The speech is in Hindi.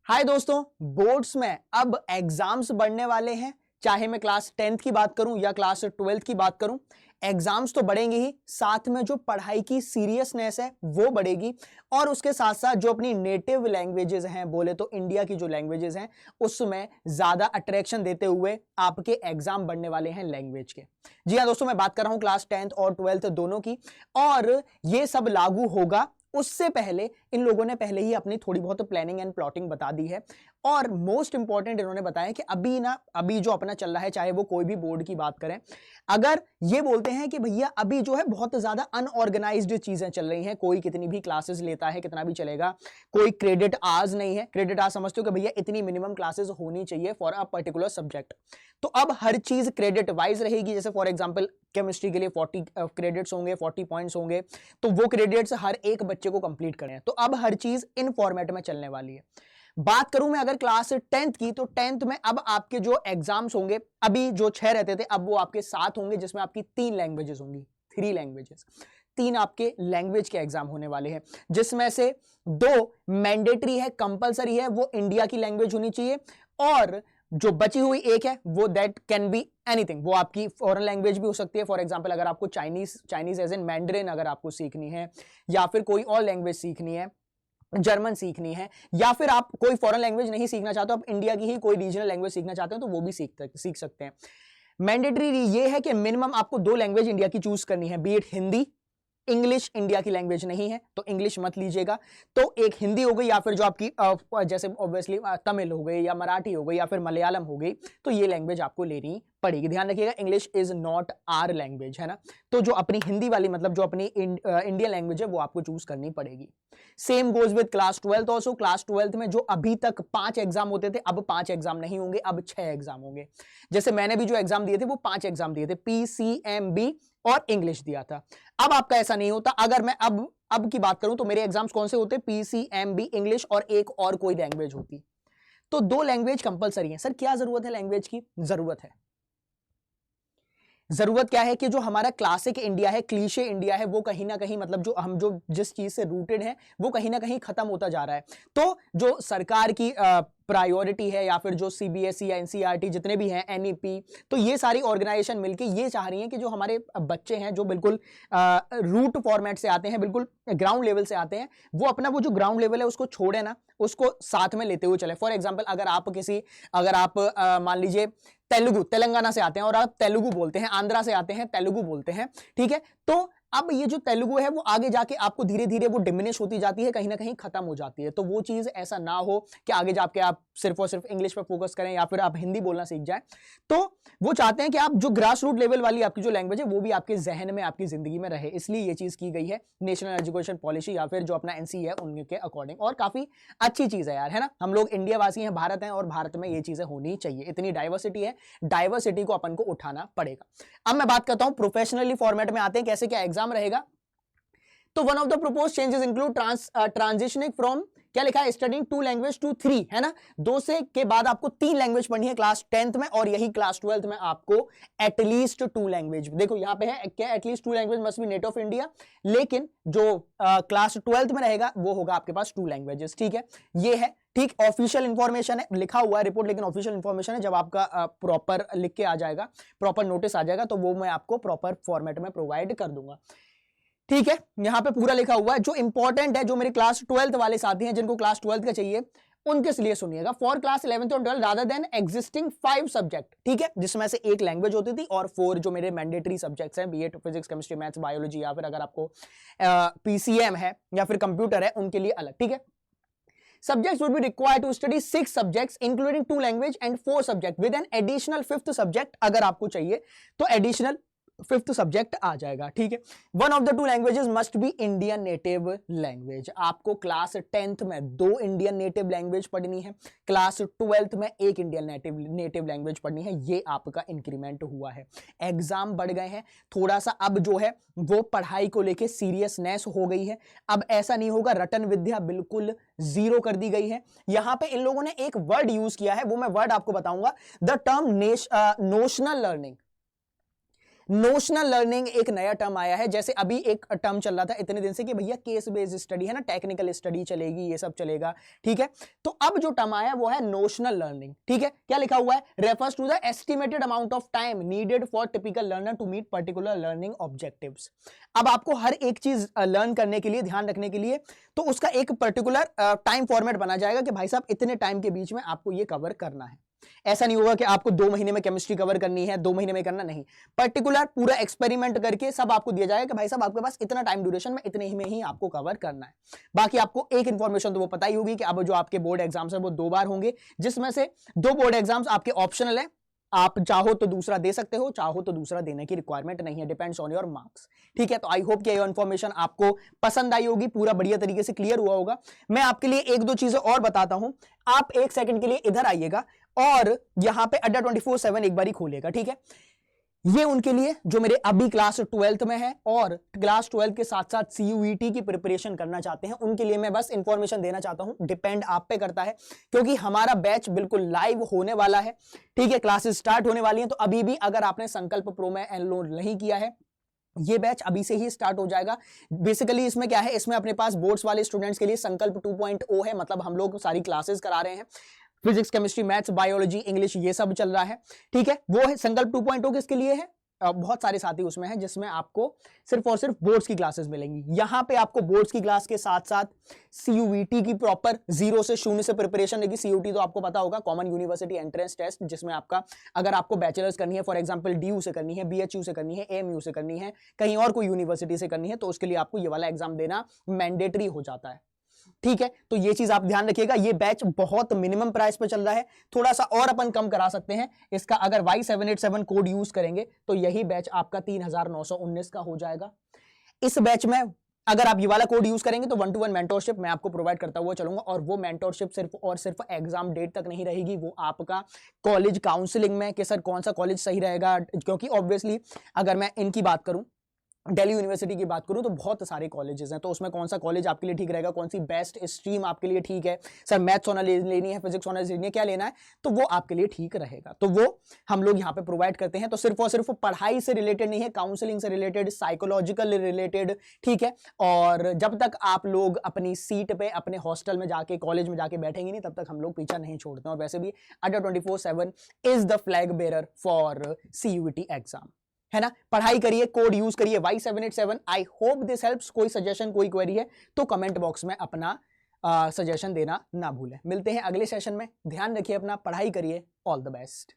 हाय दोस्तों, बोर्ड्स में अब एग्जाम्स बढ़ने वाले हैं। चाहे मैं क्लास 10th की बात करूं या क्लास 12th की बात करूं, एग्जाम्स तो बढ़ेंगे ही, साथ में जो पढ़ाई की सीरियसनेस है वो बढ़ेगी। और उसके साथ साथ जो अपनी नेटिव लैंग्वेजेस हैं, बोले तो इंडिया की जो लैंग्वेजेस हैं, उसमें ज्यादा अट्रैक्शन देते हुए आपके एग्जाम बढ़ने वाले हैं लैंग्वेज के। जी हाँ दोस्तों, मैं बात कर रहा हूं क्लास 10th और 12th दोनों की। और ये सब लागू होगा उससे पहले इन लोगों ने पहले ही अपनी थोड़ी बहुत प्लानिंग एंड प्लॉटिंग बता दी है। और मोस्ट इंपॉर्टेंट इन्होंने बताया कि अभी जो अपना चल रहा है, चाहे वो कोई भी बोर्ड की बात करें, अगर ये बोलते हैं कि भैया अभी जो है बहुत ज्यादा अनऑर्गेनाइज्ड चीजें चल रही हैं, कोई कितनी भी क्लासेस लेता है, कितना भी चलेगा, कोई क्रेडिट आवर्स नहीं है। क्रेडिट आवर्स समझते हो कि भैया इतनी मिनिमम क्लासेस होनी चाहिए फॉर अ पर्टिकुलर सब्जेक्ट। तो अब हर चीज क्रेडिट वाइज रहेगी। जैसे फॉर एग्जांपल केमिस्ट्री के लिए 40 क्रेडिट्स होंगे, 40 पॉइंट्स होंगे, तो वो क्रेडिट्स हर एक बच्चे को कंप्लीट करने हैं। तो अब हर चीज इन फॉर्मेट में चलने वाली है। बात करूं मैं अगर क्लास 10th की, तो 10th में अब आपके जो एग्जाम्स होंगे, अभी जो 6 रहते थे अब वो आपके 7 होंगे, जिसमें आपकी 3 लैंग्वेजेस होंगी, 3 लैंग्वेजेस। 3 आपके लैंग्वेज के एग्जाम होने वाले हैं, जिसमें से 2 मैंडेटरी है, कंपलसरी है, वो इंडिया की लैंग्वेज होनी चाहिए। और जो बची हुई एक है वो दैट कैन बी एनीथिंग, वो आपकी फॉरेन लैंग्वेज भी हो सकती है। फॉर एग्जांपल अगर आपको चाइनीज एज इन मैंड्रिन अगर आपको सीखनी है, या फिर कोई और लैंग्वेज सीखनी है, जर्मन सीखनी है, या फिर आप कोई फॉरेन लैंग्वेज नहीं सीखना चाहते, आप इंडिया की ही कोई रीजनल लैंग्वेज सीखना चाहते हो, तो वो भी सीख सकते हैं। मैंडेटरी ये है कि मिनिमम आपको 2 लैंग्वेज इंडिया की चूज करनी है, B it Hindi, English India की लैंग्वेज नहीं है तो इंग्लिश मत लीजिएगा। तो एक हिंदी हो गई, या फिर जो आपकी जैसे ऑब्वियसली तमिल हो गई, या मराठी हो गई, या फिर मलयालम हो गई, तो ये लैंग्वेज आपको लेनी पड़ेगी। ध्यान रखिएगा, English is not our language, है ना। तो जो अपनी हिंदी वाली, मतलब जो अपनी इंडियन लैंग्वेज है, वो आपको चूज करनी पड़ेगी। Same goes with class 12th also. Class 12th में जो अभी तक 5 एग्जाम होते थे, अब 5 एग्जाम नहीं होंगे, अब 6 एग्जाम होंगे। जैसे मैंने भी जो एग्जाम दिए थे वो 5 एग्जाम दिए थे, PCMB और इंग्लिश दिया था। अब आपका ऐसा नहीं होता। अगर मैं अब की बात करूं तो मेरे एग्जाम्स कौन से होते, PCMB, इंग्लिश और एक और कोई लैंग्वेज होती। तो 2 लैंग्वेज कंपलसरी है। सर क्या जरूरत है लैंग्वेज की? जरूरत क्या है कि जो हमारा क्लासिक इंडिया है, क्लीशे इंडिया है, वो कहीं ना कहीं, मतलब जो हम जो जिस चीज से रूटेड है, वो कहीं ना कहीं खत्म होता जा रहा है। तो जो सरकार की प्रायोरिटी है, या फिर जो CBSE या NCERT जितने भी हैं, NEP, तो ये सारी ऑर्गेनाइजेशन मिलकर ये चाह रही हैं कि जो हमारे बच्चे हैं, जो बिल्कुल रूट फॉर्मेट से आते हैं, बिल्कुल ग्राउंड लेवल से आते हैं, वो अपना वो जो ग्राउंड लेवल है उसको छोड़े ना, उसको साथ में लेते हुए चले। फॉर एग्जाम्पल अगर आप मान लीजिए तेलंगाना से आते हैं और आप तेलुगु बोलते हैं, आंध्रा से आते हैं तेलुगु बोलते हैं, ठीक है, तो अब ये जो तेलुगु है वो आगे जाके आपको धीरे धीरे वो डिमिनिश होती जाती है, कहीं ना कहीं खत्म हो जाती है। तो वो चीज ऐसा ना हो कि आगे जाके आप सिर्फ और सिर्फ इंग्लिश पे फोकस करें, या फिर आप हिंदी बोलना सीख जाए। तो वो चाहते हैं कि आप जो ग्रास रूट लेवल वाली आपकी जो लैंग्वेज है वो भी आपके जहन में, आपकी जिंदगी में रहे। इसलिए ये चीज की गई है नेशनल एजुकेशन पॉलिसी, या फिर जो अपना NC है उनके अकॉर्डिंग। और काफी अच्छी चीज है यार, है ना। हम लोग इंडिया वासी हैं, भारत हैं, और भारत में ये चीजें होनी चाहिए। इतनी डाइवर्सिटी है, डाइवर्सिटी को अपन को उठाना पड़ेगा। अब मैं बात करता हूं प्रोफेशनली फॉर्मेट में आते हैं, कैसे क्या एग्जाम रहेगा। तो one of the propose changes include transitioning from, क्या लिखा है, स्टडिंग 2 लैंग्वेज टू 3, है ना। 2 से के बाद आपको 3 लैंग्वेज पढ़नी है क्लास 10th में, और यही क्लास 12th में आपको एटलीस्ट 2 लैंग्वेज। देखो यहां पे है क्या, at least 2 language must be native of India, लेकिन जो क्लास 12th में रहेगा वो होगा आपके पास 2 लैंग्वेजेस, ठीक है। ये है, ठीक, ऑफिशियल इंफॉर्मेशन है, लिखा हुआ है रिपोर्ट, लेकिन ऑफिशियल इंफॉर्मेशन है। जब आपका प्रॉपर लिख के आ जाएगा, प्रॉपर नोटिस आ जाएगा, तो वो मैं आपको प्रॉपर फॉर्मेट में प्रोवाइड कर दूंगा, ठीक है। यहां पे पूरा लिखा हुआ है। जो इंपॉर्टेंट है, जो मेरे क्लास 12th वाले साथी हैं, जिनको क्लास 12th का चाहिए, उनके लिए सुनिएगा। फॉर क्लास 11th और 12th rather than existing 5 subject, ठीक है, जिसमें से 1 लैंग्वेज होती थी, और 4 जो मेरे मैंडेटरी सब्जेक्ट्स हैं, B it physics, chemistry, maths, biology, या फिर अगर आपको PCM है या फिर कंप्यूटर है, उनके लिए अलग, ठीक है। Subjects would be required to study 6 subjects including 2 language and 4 subject with an additional 5th subject। अगर आपको चाहिए तो additional 5th सब्जेक्ट आ जाएगा, ठीक है। One of the 2 languages must be Indian native language. आपको क्लास 10th में 2 इंडियन नेटिव लैंग्वेज पढ़नी है, क्लास 12th में 1 इंडियन नेटिव लैंग्वेज पढ़नी है। ये आपका इंक्रीमेंट हुआ है, एग्जाम बढ़ गए हैं थोड़ा सा। अब जो है वो पढ़ाई को लेके सीरियसनेस हो गई है। अब ऐसा नहीं होगा, रटन विद्या बिल्कुल 0 कर दी गई है। यहां पे इन लोगों ने एक वर्ड यूज किया है, वो मैं वर्ड आपको बताऊंगा, the term notional learning. Notional learning एक नया टर्म आया है। जैसे अभी एक टर्म चल रहा था इतने दिन से कि भैया केस बेस्ड स्टडी है ना, टेक्निकल स्टडी चलेगी, ये सब चलेगा, ठीक है। तो अब जो टर्म आया वो है नोशनल लर्निंग, ठीक है। क्या लिखा हुआ है, refers to the estimated amount of time needed for typical learner to meet particular learning objectives. अब आपको हर एक चीज लर्न करने के लिए, ध्यान रखने के लिए, तो उसका एक पर्टिकुलर टाइम फॉर्मेट बना जाएगा कि भाई साहब इतने टाइम के बीच में आपको ये कवर करना है। ऐसा नहीं होगा कि आपको 2 महीने में केमिस्ट्री कवर करनी है, 2 महीने में करना, नहीं, पर्टिकुलर पूरा एक्सपेरिमेंट करके सब आपको दिया जाएगा कि भाई साहब आपके पास इतना टाइम ड्यूरेशन में, इतने ही में ही आपको कवर करना है। बाकी आपको एक इंफॉर्मेशन तो वो पता ही होगी कि अब जो आपके बोर्ड एग्जाम्स है वो 2 बार होंगे, जिसमें से 2 बोर्ड एग्जाम्स आपके ऑप्शनल है। आप चाहो तो दूसरा दे सकते हो, चाहो तो दूसरा देने की रिक्वायरमेंट नहीं है, डिपेंड्स ऑन योर मार्क्स, ठीक है। तो आई होप कि ये इन्फॉर्मेशन आपको पसंद आई होगी, पूरा बढ़िया तरीके से क्लियर हुआ होगा। मैं आपके लिए 1-2 चीजें और बताता हूं। आप 1 सेकंड के लिए इधर आइएगा और यहां पे अड्डा 24/7 एक बारी खोलिएगा, ठीक है। ये उनके लिए जो मेरे अभी क्लास 12th में है और क्लास 12 के साथ साथ CUET की प्रिपरेशन करना चाहते हैं, उनके लिए मैं बस इंफॉर्मेशन देना चाहता हूं। डिपेंड आप पे करता है, क्योंकि हमारा बैच बिल्कुल लाइव होने वाला है, ठीक है। क्लासेस स्टार्ट होने वाली हैं, तो अभी भी अगर आपने संकल्प प्रो में एनरोल नहीं किया है, ये बैच अभी से ही स्टार्ट हो जाएगा। बेसिकली इसमें क्या है, इसमें अपने पास बोर्ड्स वाले स्टूडेंट्स के लिए संकल्प 2.0 है, मतलब हम लोग सारी क्लासेस करा रहे हैं, physics, chemistry, maths, biology, English, ये सब चल रहा है, ठीक है। वो है संकल्प 2.0 किसके लिए है, बहुत सारे साथी उसमें हैं, जिसमें आपको सिर्फ और सिर्फ बोर्ड्स की क्लासेस मिलेंगी। यहां पे आपको बोर्ड्स की क्लास के साथ साथ CUET की प्रॉपर 0 से 0 से प्रिपरेशन रहेगी। CUET तो आपको पता होगा, कॉमन यूनिवर्सिटी एंट्रेंस टेस्ट, जिसमें आपका अगर आपको बैचलर्स करनी है, फॉर एग्जांपल DU से करनी है, BHU से करनी है, AMU से करनी है, कहीं और कोई यूनिवर्सिटी से करनी है, तो उसके लिए आपको ये वाला एग्जाम देना मैंडेटरी हो जाता है, ठीक है। तो ये चीज आप ध्यान रखिएगा। ये बैच बहुत मिनिमम प्राइस पे चल रहा है, थोड़ा सा और अपन कम करा सकते हैं इसका, अगर Y787 कोड यूज करेंगे तो यही बैच आपका 3,919 का हो जाएगा। इस बैच में अगर आप ये वाला कोड यूज करेंगे तो 1-to-1 मेंटोरशिप मैं आपको प्रोवाइड करता हुआ चलूंगा, और वो मेंटोरशिप सिर्फ और सिर्फ एग्जाम डेट तक नहीं रहेगी, वो आपका कॉलेज काउंसलिंग में कि सर कौन सा कॉलेज सही रहेगा, क्योंकि ऑब्वियसली अगर मैं इनकी बात करूं, दिल्ली यूनिवर्सिटी की बात करूं तो बहुत सारे कॉलेजेस हैं, तो उसमें कौन सा कॉलेज आपके लिए ठीक रहेगा, कौन सी बेस्ट स्ट्रीम आपके लिए ठीक है, सर मैथ्स ऑनर लेनी है, फिजिक्स ऑनर लेनी है, क्या लेना है, तो वो आपके लिए ठीक रहेगा। तो वो हम लोग यहाँ पे प्रोवाइड करते हैं। तो सिर्फ और सिर्फ पढ़ाई से रिलेटेड नहीं है, काउंसलिंग से रिलेटेड, साइकोलॉजिकल रिलेटेड, ठीक है। और जब तक आप लोग अपनी सीट पे अपने हॉस्टल में जाके, कॉलेज में जाके बैठेंगे नहीं, तब तक हम लोग पीछा नहीं छोड़ते। और वैसे भी अड्डा 24/7 is the flag bearer for CUET exam, है ना। पढ़ाई करिए, कोड यूज करिए Y787। I hope this helps. कोई सजेशन, कोई क्वेरी है तो कमेंट बॉक्स में अपना सजेशन देना ना भूलें। मिलते हैं अगले सेशन में, ध्यान रखिए अपना, पढ़ाई करिए, ऑल द बेस्ट।